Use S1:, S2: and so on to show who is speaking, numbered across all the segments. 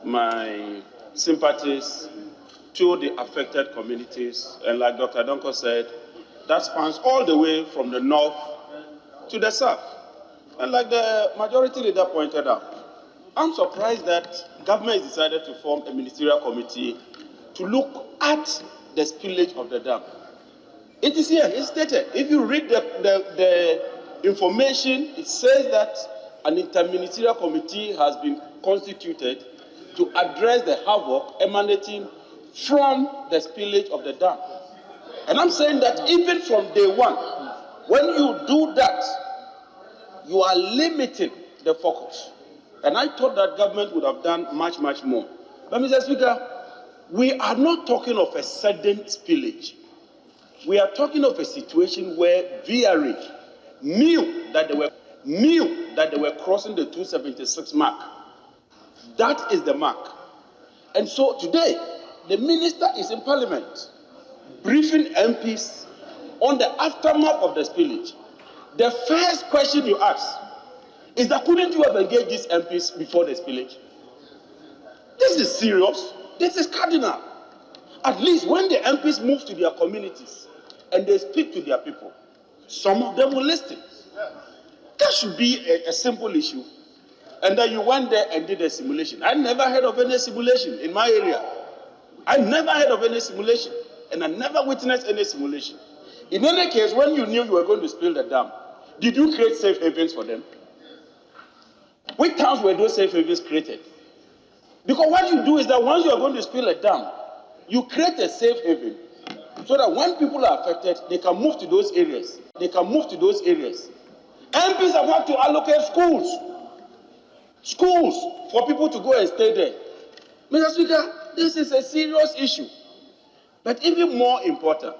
S1: my sympathies to the affected communities. And like Dr. Donko said, that spans all the way from the north to the south. And like the majority leader pointed out, I'm surprised that government has decided to form a ministerial committee to look at the spillage of the dam. It is here, it's stated. If you read the information, it says that an interministerial committee has been constituted to address the havoc emanating from the spillage of the dam. And I'm saying that even from day one, when you do that, you are limiting the focus. And I thought that government would have done much, much more. But Mr. Speaker, we are not talking of a sudden spillage. We are talking of a situation where VRA knew that they were crossing the 276 mark. That is the mark. And so today, the minister is in parliament, briefing MPs on the aftermath of the spillage. The first question you ask is that couldn't you have engaged these MPs before the spillage? This is serious. This is cardinal. At least when the MPs move to their communities and they speak to their people, some of them will listen. That should be a simple issue. And then you went there and did a simulation. I never heard of any simulation in my area. I never heard of any simulation. And I never witnessed any simulation. In any case, when you knew you were going to spill the dam, did you create safe havens for them? Which towns were those safe havens created? Because what you do is that once you are going to spill a dam, you create a safe haven so that when people are affected, they can move to those areas. MPs have had to allocate schools for people to go and stay there. Mr. Speaker, this is a serious issue. But even more important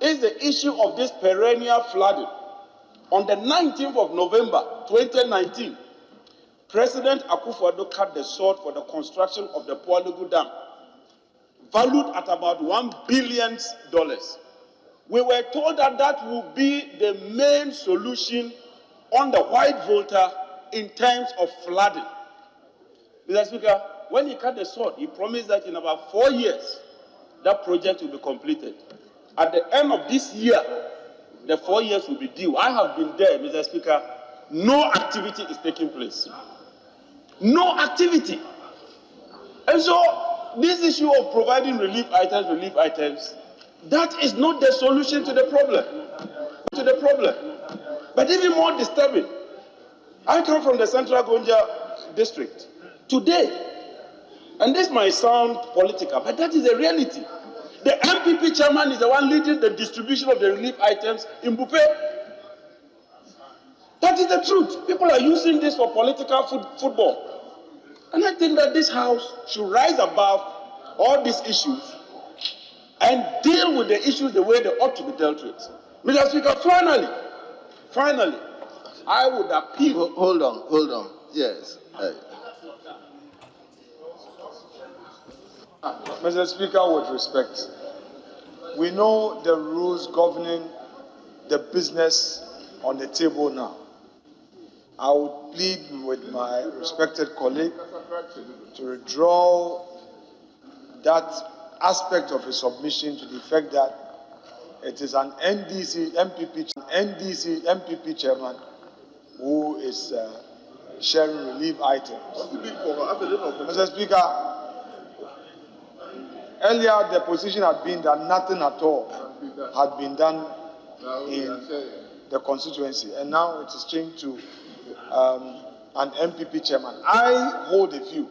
S1: is the issue of this perennial flooding. On the 19th of November, 2019, President Akufo-Addo cut the sword for the construction of the Poalugu Dam, valued at about $1 billion. We were told that that would be the main solution on the White Volta in terms of flooding. Mr. Speaker, when he cut the sword, he promised that in about 4 years, that project will be completed. At the end of this year, the 4 years will be due. I have been there, Mr. Speaker. No activity is taking place. No activity. And so, this issue of providing relief items, that is not the solution to the problem. But even more disturbing, I come from the Central Gonja district. Today, and this might sound political, but that is a reality. The MPP chairman is the one leading the distribution of the relief items in Bupe. That is the truth. People are using this for political football. And I think that this House should rise above all these issues and deal with the issues the way they ought to be dealt with. Mr. Speaker, finally, I would appeal.
S2: Hold on. Yes.
S3: Mr. Speaker, with respect, we know the rules governing the business on the table now. I would plead with my respected colleague to withdraw that aspect of his submission to the effect that it is an NDC MPP chairman who is sharing relief items. Mr. Speaker, earlier the position had been that nothing at all had been done in the constituency, and now it is changed to an MPP chairman. I hold a view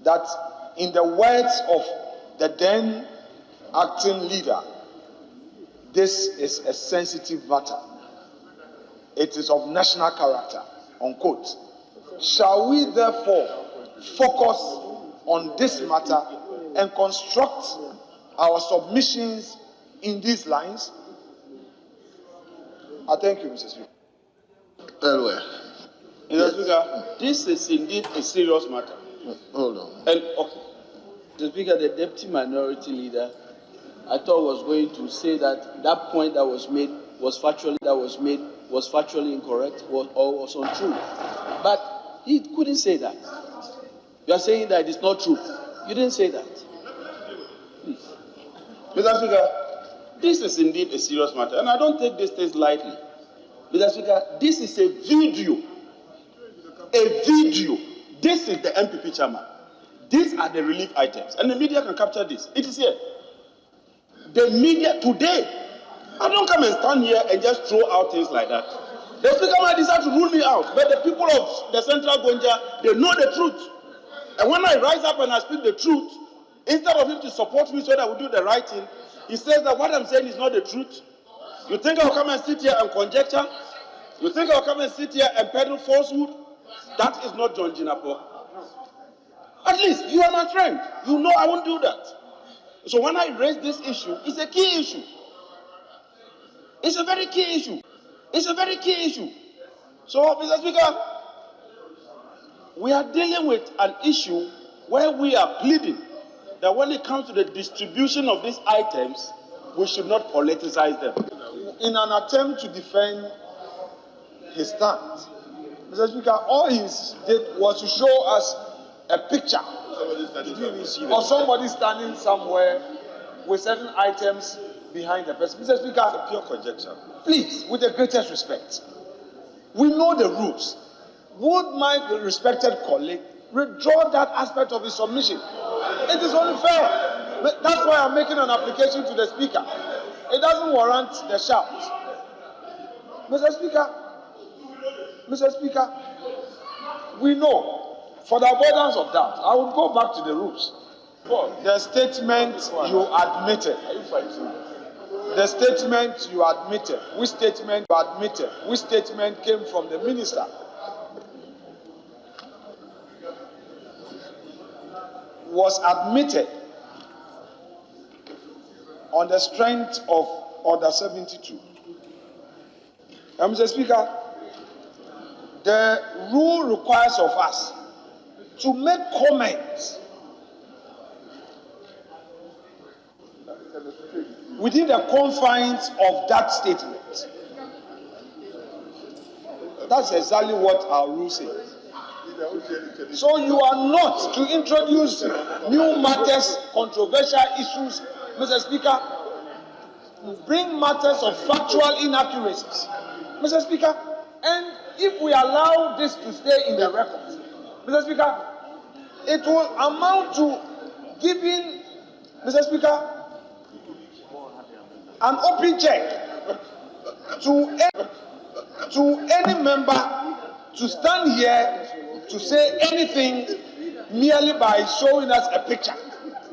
S3: that, in the words of the then acting leader, this is a sensitive matter. It is of national character, unquote. Shall we therefore focus on this matter and construct our submissions in these lines? I thank you, Mr. Speaker.
S2: Very well.
S1: Mr. Speaker, this is indeed a serious matter.
S2: Hold on.
S1: And okay, Mr. Speaker, the deputy minority leader, I thought was going to say that that point that was made was factually incorrect or was untrue, but he couldn't say that.
S4: You are saying that it's not true. You didn't say that.
S1: Mr. Speaker, this is indeed a serious matter, and I don't take these things lightly. Mr. Speaker, this is a video. A video. This is the MPP chairman. These are the relief items, and the media can capture this. It is here. The media today. I don't come and stand here and just throw out things like that. The Speaker might decide to rule me out, but the people of the Central Gonja, they know the truth. And when I rise up and I speak the truth, instead of him to support me so that we do the right thing, he says that what I'm saying is not the truth. You think I'll come and sit here and conjecture? You think I'll come and sit here and peddle falsehood? That is not John Jinapor. At least you are my friend. You know I won't do that. So when I raise this issue, it's a key issue. It's a very key issue. It's a very key issue. So, Mr. Speaker, we are dealing with an issue where we are pleading that when it comes to the distribution of these items, we should not politicize them.
S3: In an attempt to defend his stance, Mr. Speaker, all he did was to show us a picture of somebody standing somewhere with certain items behind the person. Mr. Speaker,
S1: it's a pure conjecture.
S3: Please, with the greatest respect, we know the rules. Would my respected colleague withdraw that aspect of his submission? It is only fair. That's why I'm making an application to the Speaker. It doesn't warrant the shout. Mr. Speaker, we know, for the avoidance of doubt, I will go back to the rules. The statement you admitted. The statement you admitted. Which statement you admitted? Which statement came from the minister? Was admitted on the strength of Order 72. Mr. Speaker, the rule requires of us to make comments within the confines of that statement. That's exactly what our rule says. So you are not to introduce new matters, controversial issues, Mr. Speaker, bring matters of factual inaccuracies, Mr. Speaker, and if we allow this to stay in the record, Mr. Speaker, it will amount to giving, Mr. Speaker, an open check to any member to stand here to say anything merely by showing us a picture.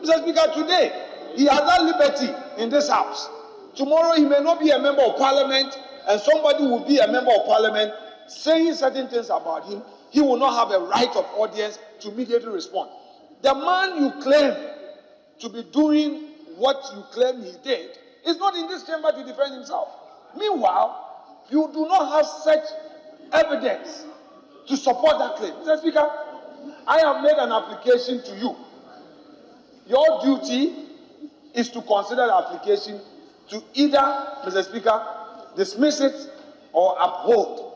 S3: Mr. Speaker, today he has that liberty in this house. Tomorrow he may not be a member of parliament and somebody will be a member of parliament saying certain things about him. He will not have a right of audience to immediately respond. The man you claim to be doing what you claim he did is not in this chamber to defend himself. Meanwhile, you do not have such evidence to support that claim. Mr. Speaker, I have made an application to you. Your duty is to consider the application to either, Mr. Speaker, dismiss it or uphold.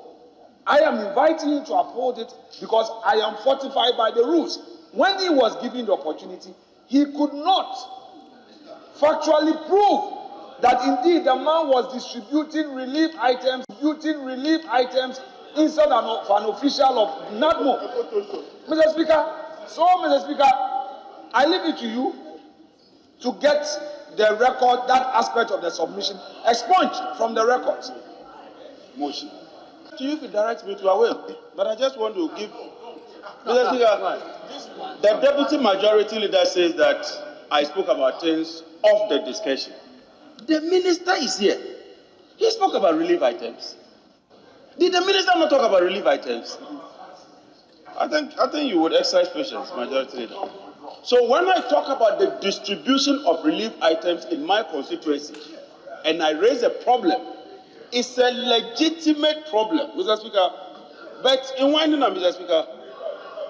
S3: I am inviting you to uphold it because I am fortified by the rules. When he was given the opportunity, he could not factually prove that indeed the man was distributing relief items instead of an official of NADMO. Mr. Speaker, Mr. Speaker, I leave it to you to get the record, that aspect of the submission, expunged from the records.
S1: Motion. To you, if it directs me to, I will. But I just want to give. Mr. Speaker, the deputy majority leader says that I spoke about things off the discussion. The minister is here. He spoke about relief items. Did the minister not talk about relief items? I think you would exercise patience, majority leader. So when I talk about the distribution of relief items in my constituency, and I raise a problem, it's a legitimate problem, Mr. Speaker. But in winding up, Mr. Speaker,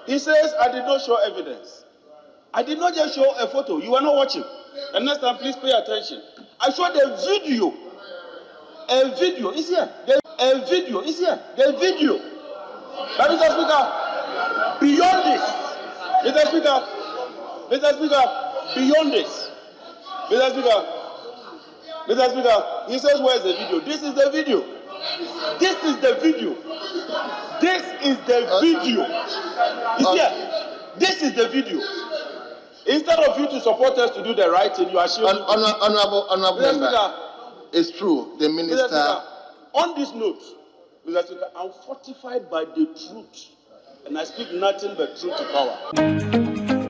S1: he says I did not show evidence. I did not just show a photo. You are not watching. And next time, please pay attention. I showed a video. A video is here. A video is here. The video. But Mr. Speaker, beyond this, Mr. Speaker, Mr. Speaker, beyond this, Mr. Speaker, he says, where's the video? This is the video. This is the video. This is the video. You see, this is the video. Instead of you to support us to do the right thing, you are showing.
S2: Honorable member, it's true. The minister.
S1: Speaker, on this note, Mr. Speaker, I'm fortified by the truth, and I speak nothing but truth to power.